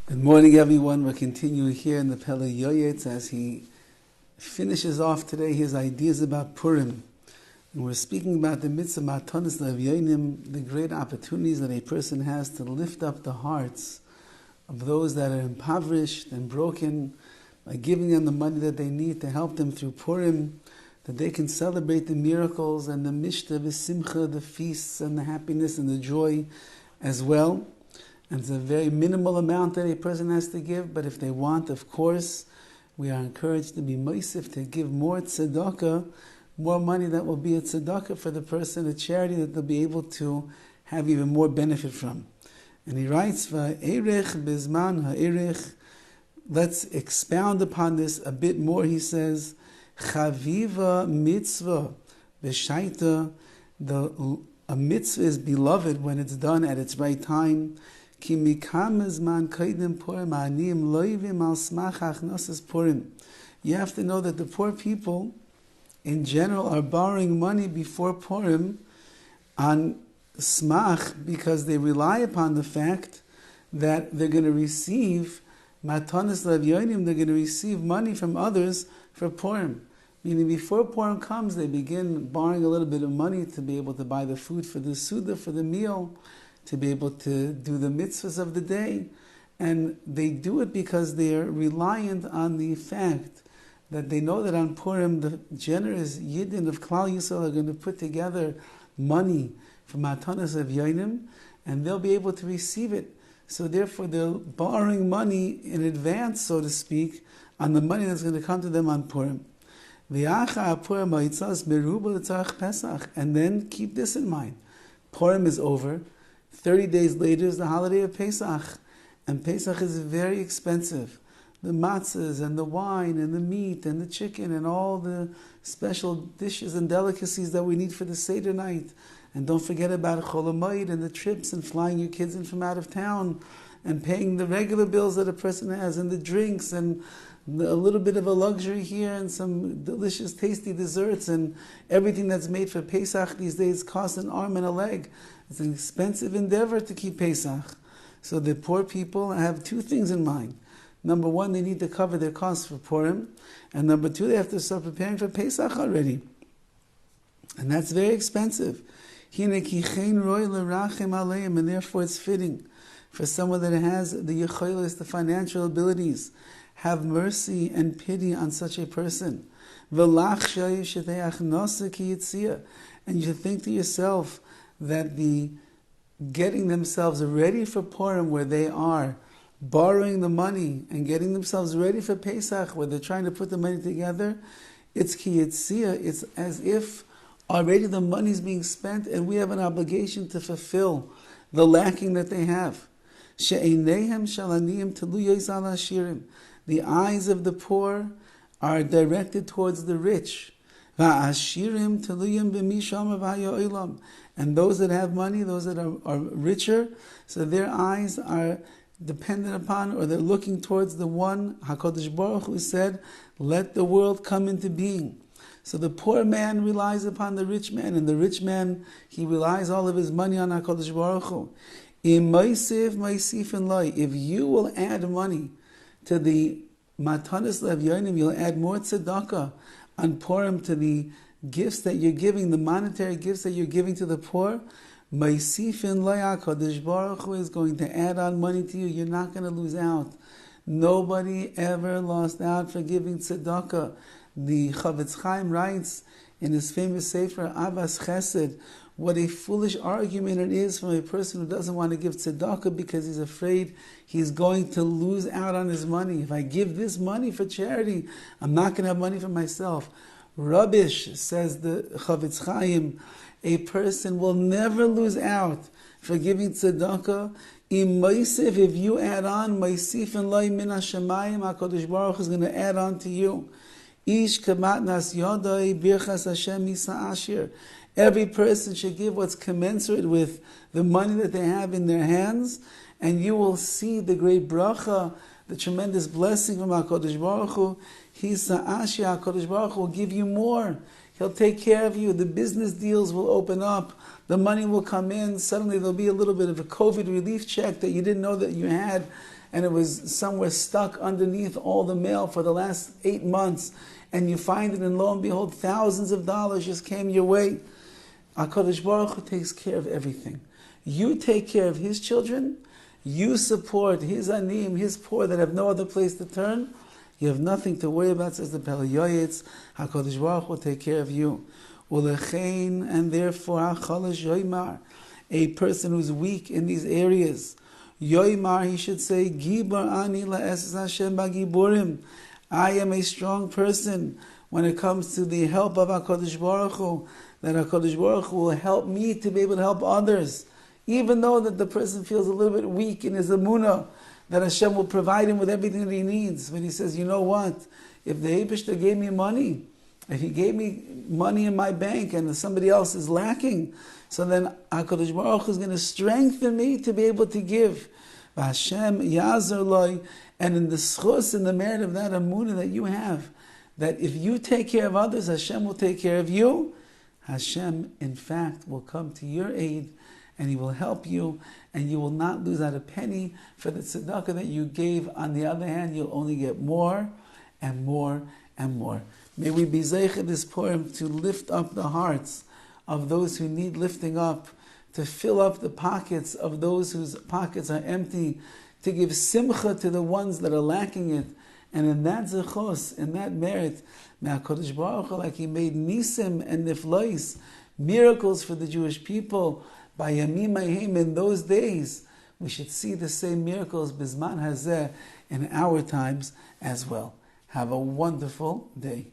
Good morning, everyone. We're continuing here in the PELE YOETZ as he finishes off today his ideas about Purim. And we're speaking about the mitzvah matanos le'avyonim, the great opportunities that a person has to lift up the hearts of those that are impoverished and broken by giving them the money that they need to help them through Purim, that they can celebrate the miracles and the mishta, the simcha, the feasts and the happiness and the joy as well. And it's a very minimal amount that a person has to give, but if they want, of course, we are encouraged to be moisif, to give more tzedakah, more money that will be a tzedakah for the person, a charity that they'll be able to have even more benefit from. And he writes, Va'erech bizman ha'erech. Let's expound upon this a bit more. He says, Chaviva mitzvah v'shaita. A mitzvah is beloved when it's done at its right time. You have to know that the poor people in general are borrowing money before Purim on smach because they rely upon the fact that they're going to receive matanos le'avyonim, they're going to receive money from others for Purim. Meaning before Purim comes, they begin borrowing a little bit of money to be able to buy the food for the Suda, for the meal, to be able to do the mitzvahs of the day. And they do it because they are reliant on the fact that they know that on Purim, the generous Yidden of Klal Yisrael are going to put together money for matanos le'avyonim, and they'll be able to receive it. So therefore, they're borrowing money in advance, so to speak, on the money that's going to come to them on Purim. And then keep this in mind. Purim is over. 30 days later is the holiday of Pesach. And Pesach is very expensive. The matzahs and the wine and the meat and the chicken and all the special dishes and delicacies that we need for the Seder night. And don't forget about Chol Hamoed and the trips and flying your kids in from out of town and paying the regular bills that a person has and the drinks and a little bit of a luxury here and some delicious, tasty desserts and everything that's made for Pesach these days costs an arm and a leg. It's an expensive endeavor to keep Pesach. So the poor people have two things in mind. Number one, they need to cover their costs for Purim. And number two, they have to start preparing for Pesach already. And that's very expensive. And therefore it's fitting for someone that has the yecholos, the financial abilities, have mercy and pity on such a person. And you think to yourself that the getting themselves ready for Purim, where they are borrowing the money and getting themselves ready for Pesach, where they're trying to put the money together, it's ki yitzia. It's as if already the money is being spent and we have an obligation to fulfill the lacking that they have. The eyes of the poor are directed towards the rich. And those that have money, those that are richer, so their eyes are dependent upon, or they're looking towards the one, HaKadosh Baruch Hu said, let the world come into being. So the poor man relies upon the rich man, and the rich man, he relies all of his money on HaKadosh Baruch Hu. If you will add money to the matanos le'avyonim, you'll add more tzedakah on Purim to the gifts that you're giving, the monetary gifts that you're giving to the poor. Ma'isifin lo'ya, HaKadosh Baruch Hu is going to add on money to you. You're not going to lose out. Nobody ever lost out for giving tzedakah. The Horowitz writes in his famous sefer Avas Chesed, what a foolish argument it is from a person who doesn't want to give tzedakah because he's afraid he's going to lose out on his money. If I give this money for charity, I'm not going to have money for myself. Rubbish, says the Horowitz. A person will never lose out for giving tzedakah. If you add on, Ma'isif and Loi min hashamayim, HaKadosh Baruch Hu is going to add on to you. Ish kamatnas yodai birchas Hashem misa ashir. Every person should give what's commensurate with the money that they have in their hands, and you will see the great bracha, the tremendous blessing from HaKadosh Baruch Hu. HaKadosh Baruch Hu will give you more. He'll take care of you. The business deals will open up. The money will come in. Suddenly there'll be a little bit of a COVID relief check that you didn't know that you had. and it was somewhere stuck underneath all the mail for the last 8 months, and you find it, and lo and behold, thousands of dollars just came your way. HaKadosh Baruch Hu takes care of everything. You take care of His children, you support His anim, His poor that have no other place to turn, you have nothing to worry about, says the PELE YOETZ. HaKadosh Baruch Hu will take care of you. Ulechein, and therefore, HaChalash Yoimar, a person who's weak in these areas, Yoimar, he should say, Gibar ani la'esas Hashem ba'giburim. I am a strong person when it comes to the help of HaKadosh Baruch Hu, that HaKadosh Baruch Hu will help me to be able to help others. Even though that the person feels a little bit weak in his emunah, that Hashem will provide him with everything that he needs. But he says, you know what? If the Eibishter gave me money, if He gave me money in my bank and somebody else is lacking, so then HaKadosh Baruch Hu is going to strengthen me to be able to give. Hashem Yazar Loi, and in the schus, in the merit of that emunah that you have, that if you take care of others, Hashem will take care of you. Hashem, in fact, will come to your aid, and He will help you, and you will not lose out a penny for the tzedakah that you gave. On the other hand, you'll only get more and more and more. May we be zeicha this Purim to lift up the hearts of those who need lifting up, to fill up the pockets of those whose pockets are empty, to give simcha to the ones that are lacking it. And in that zechos, in that merit, may HaKadosh Baruch Hu, like He made nisim and niflois, miracles for the Jewish people, by Yamim Hayim in those days, we should see the same miracles bizman hazeh in our times as well. Have a wonderful day.